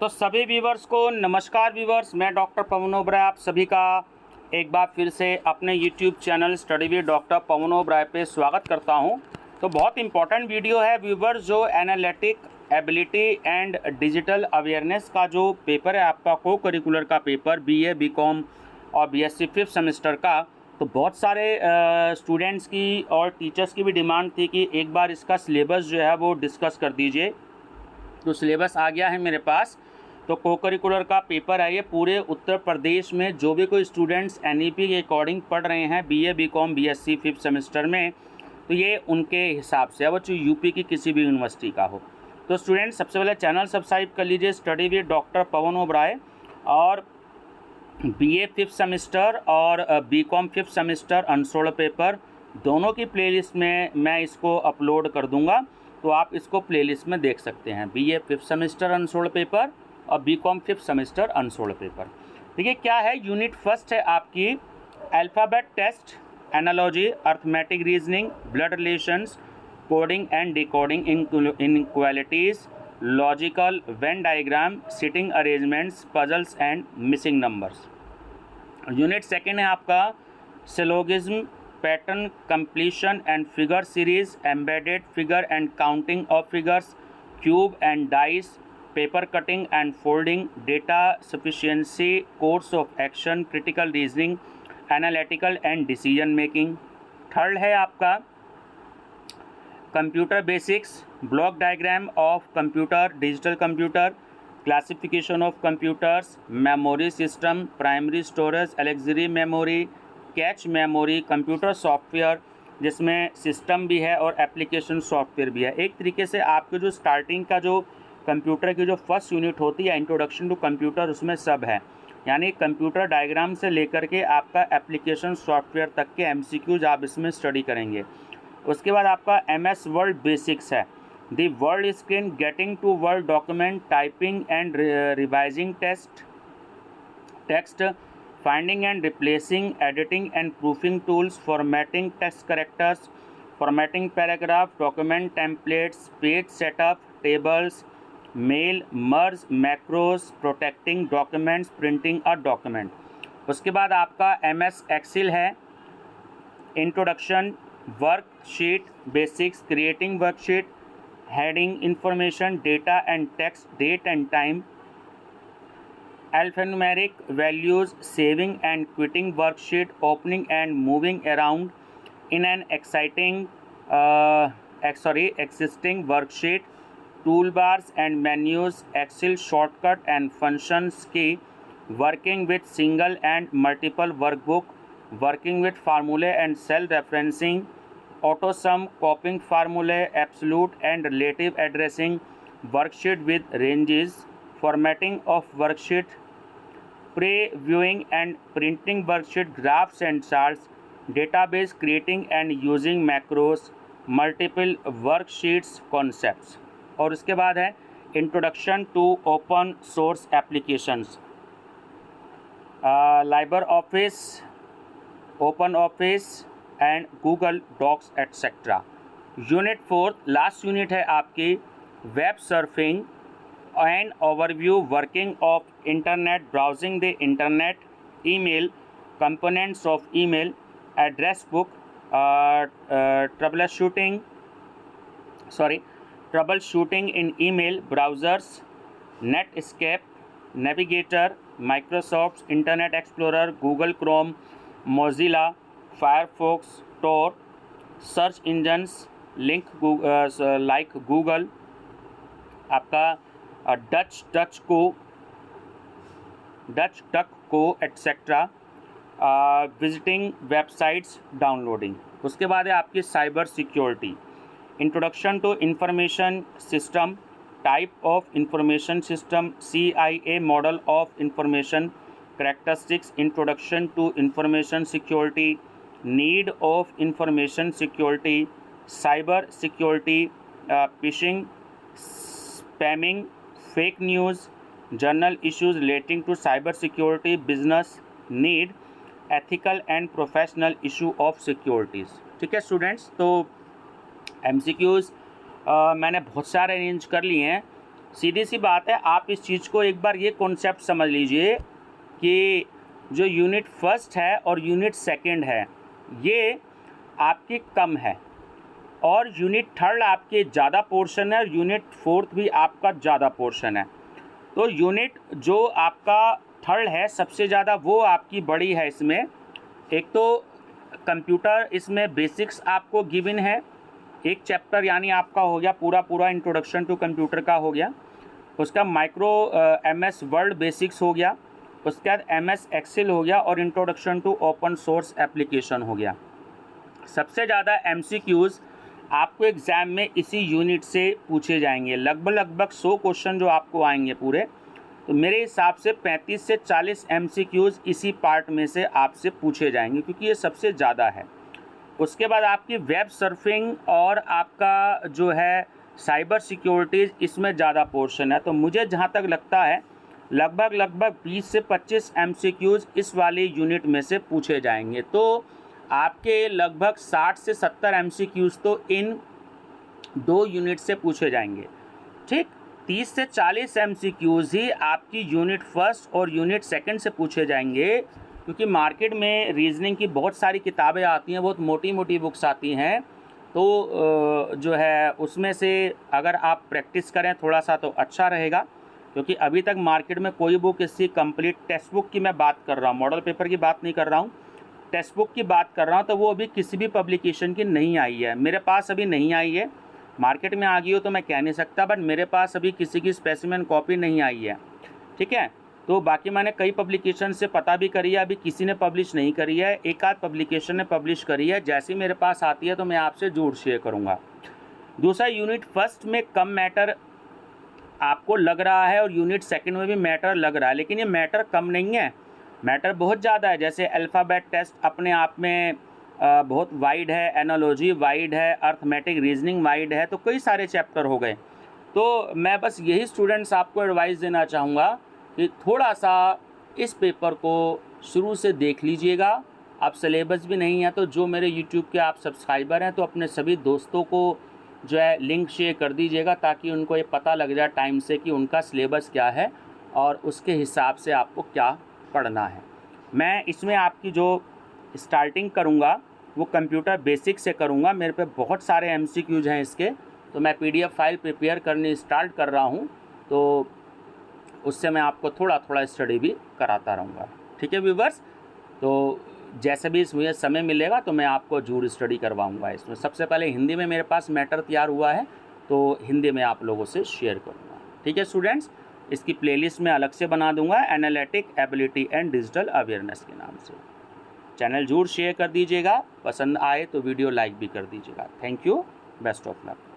तो सभी व्यूवर्स को नमस्कार व्यूवर्स, मैं डॉक्टर पवन ओबराय आप सभी का एक बार फिर से अपने YouTube channel study with doctor Pawan Oberoi पे स्वागत करता हूं। तो बहुत इंपॉर्टेंट वीडियो है व्यूवर्स, जो analytic ability and digital awareness का जो पेपर है आपका को करिकुलर का पेपर बीए बीकॉम और बीएससी फिफ्थ सेमेस्टर का। तो बहुत सारे स्टूडेंट्स की और टीचर्स की भी डिमांड थी कि एक बार इसका सिलेबस जो है वो डिस्कस कर दीजिए। तो सिलेबस आ गया है मेरे पास। तो को करिकुलर का पेपर है ये। पूरे उत्तर प्रदेश में जो भी कोई स्टूडेंट्स एनईपी के अकॉर्डिंग पढ़ रहे हैं BA BCom BSc fifth semester में, तो ये उनके हिसाब से है, वो चाहे यूपी की किसी भी यूनिवर्सिटी का हो। तो स्टूडेंट्स सबसे पहले चैनल सब्सक्राइब कर लीजिए study with doctor Pawan Oberoi, और बीए फिफ्थ सेमेस्टर और BCom fifth semester unsolved paper दोनों की प्लेलिस्ट में मैं इसको अपलोड कर दूंगा। तो आप इसको प्लेलिस्ट में देख सकते हैं, BA fifth semester unsolved paper और BCom fifth semester unsolved paper. देखिए क्या है, यूनिट फर्स्ट है आपकी alphabet test, analogy, arithmetic reasoning, blood relations, coding and decoding, inequalities, logical, Venn diagram, sitting arrangements, puzzles and missing numbers. Unit second है आपका syllogism, pattern completion and figure series, embedded figure and counting of figures, cube and dice, paper cutting and folding, data sufficiency, course of action, critical reasoning, analytical and decision making. Third है आपका computer basics, block diagram of computer, digital computer, classification of computers, memory system, primary storage, auxiliary memory, cache memory, computer software जिसमें system भी है और application software भी है। एक तरीके से आपके जो स्टार्टिंग का जो कंप्यूटर की जो फर्स्ट यूनिट होती है इंट्रोडक्शन टू कंप्यूटर, उसमें सब है। यानी कंप्यूटर डायग्राम से लेकर के आपका एप्लीकेशन सॉफ्टवेयर तक के एमसीक्यूज आप इसमें स्टडी करेंगे। उसके बाद आपका एमएस वर्ड बेसिक्स है, the Word screen, getting to Word document, typing and revising text, finding and replacing, editing and proofing tools, formatting text characters, formatting paragraph, document templates, page setup, tables, mail, merge, macros, protecting documents, printing a document। उसके बाद आपका MS Excel है, introduction, worksheet basics, creating worksheet, heading information, data and text, date and time, alphanumeric values, saving and quitting worksheet, opening and moving around in an existing worksheet, toolbars and menus, Excel shortcut and functions key, working with single and multiple workbook, working with formulae and cell referencing, AutoSum, copying formulae, absolute and relative addressing, worksheet with ranges, formatting of worksheet, previewing and printing worksheet, graphs and charts, database creating and using macros, multiple worksheets concepts। और उसके बाद है introduction to open source applications, LibreOffice, OpenOffice and Google Docs etcetera. Unit fourth last unit है आपकी web surfing and overview, working of internet, browsing the internet, email, components of email, address book, troubleshooting in email, browsers, Netscape, Navigator, Microsoft Internet Explorer, Google Chrome, Mozilla, Firefox, Tor, search engines, like Google, आपका DuckDuckGo etcetera, visiting websites, downloading. उसके बाद है आपकी cyber security, introduction to information system, type of information system, CIA model of information, characteristics, introduction to information security, need of information security, cyber security, phishing, spamming, fake news, general issues relating to cyber security, business need, ethical and professional issue of securities. ठीक है students, तो MCQs मैंने बहुत सारे arrange कर लिए हैं। सीधी सी बात है, आप इस चीज़ को एक बार ये कॉन्सेप्ट समझ लीजिए कि जो यूनिट फर्स्ट है और यूनिट सेकंड है ये आपकी कम है, और यूनिट थर्ड आपके ज़्यादा पोर्शन है, और यूनिट फोर्थ भी आपका ज़्यादा पोर्शन है। तो यूनिट जो आपका थर्ड है सबसे ज़्यादा वो आपकी बड़ी है। इसमें एक तो कंप्यूटर, इसमें बेसिक्स आपको गिवन है, एक चैप्टर यानी आपका हो गया पूरा इंट्रोडक्शन टू कंप्यूटर का हो गया। उसका माइक्रो MS वर्ड बेसिक्स हो गया, उसके बाद MS एक्सेल हो गया, और introduction to open source application हो गया। सबसे ज़्यादा MCQs आपको एग्ज़ाम में इसी यूनिट से पूछे जाएंगे, लगभग 100 क्वेश्चन जो आपको आएंगे पूरे। तो मेरे हिसाब से 35 से 40 MCQs इसी पार्ट में से आपसे पूछे जाएंगे, क्योंकि ये सबसे ज़्यादा है। उसके बाद आपकी वेब सर्फिंग और आपका जो है साइबर सिक्योरिटीज़, इसमें ज़्यादा पोर्शन है। तो मुझे जहाँ तक लगता है लगभग 20 से 25 MCQs इस वाली यूनिट में से पूछे जाएंगे। तो आपके लगभग 60 से 70 MCQs तो इन 2 यूनिट से पूछे जाएंगे। ठीक, 30 से 40 MCQs ही आपकी यूनिट फर्स्ट और यूनिट सेकंड से पूछे जाएंगे, क्योंकि मार्केट में रीजनिंग की बहुत सारी किताबें आती हैं, बहुत मोटी बुक्स आती हैं। तो जो है उसमें से अगर आप प्रैक्टिस करें थोड़ा सा तो अच्छा रहेगा, क्योंकि अभी तक मार्केट में कोई बुक इसकी कंप्लीट, टेक्स्ट बुक की मैं बात कर रहा हूँ, मॉडल पेपर की बात नहीं कर रहा हूँ, टेक्स्ट बुक की बात कर रहा हूँ, तो वो अभी किसी भी पब्लिकेशन की नहीं आई है। मेरे पास अभी नहीं आई है, मार्केट में आ गई हो तो मैं कह नहीं सकता, बट मेरे पास अभी किसी की स्पेसिमेन कॉपी नहीं आई है। ठीक है, तो बाकी मैंने कई पब्लिकेशन से पता भी करी है, अभी किसी ने पब्लिश नहीं करी है, एक आध पब्लिकेशन ने पब्लिश करी है। जैसी मेरे पास आती है तो मैं आपसे ज़रूर शेयर करूँगा। दूसरा, यूनिट फर्स्ट में कम मैटर आपको लग रहा है और यूनिट सेकंड में भी मैटर लग रहा है, लेकिन ये मैटर कम नहीं है, मैटर बहुत ज़्यादा है। जैसे अल्फ़ाबेट टेस्ट अपने आप में बहुत वाइड है, एनालॉजी वाइड है, अर्थमेटिक रीजनिंग वाइड है, तो कई सारे चैप्टर हो गए। तो मैं बस यही स्टूडेंट्स आपको एडवाइस देना चाहूँगा कि थोड़ा सा इस पेपर को शुरू से देख लीजिएगा। अब सिलेबस भी नहीं है, तो जो मेरे यूट्यूब के आप सब्सक्राइबर हैं तो अपने सभी दोस्तों को जो है लिंक शेयर कर दीजिएगा, ताकि उनको ये पता लग जाए टाइम से कि उनका सिलेबस क्या है और उसके हिसाब से आपको क्या पढ़ना है। मैं इसमें आपकी जो स्टार्टिंग करूँगा वो कंप्यूटर बेसिक से करूँगा। मेरे पे बहुत सारे MCQs हैं इसके, तो मैं PDF फाइल प्रिपेयर करनी स्टार्ट कर रहा हूँ, तो उससे मैं आपको थोड़ा स्टडी भी कराता रहूँगा। ठीक है व्यूवर्स, तो जैसे भी मुझे समय मिलेगा तो मैं आपको जरूर स्टडी करवाऊँगा। इसमें सबसे पहले हिंदी में मेरे पास मैटर तैयार हुआ है, तो हिंदी में आप लोगों से शेयर करूँगा। ठीक है स्टूडेंट्स, इसकी प्लेलिस्ट में अलग से बना दूंगा, analytic ability and digital awareness के नाम से। चैनल जरूर शेयर कर दीजिएगा, पसंद आए तो वीडियो लाइक भी कर दीजिएगा। Thank you, best of luck.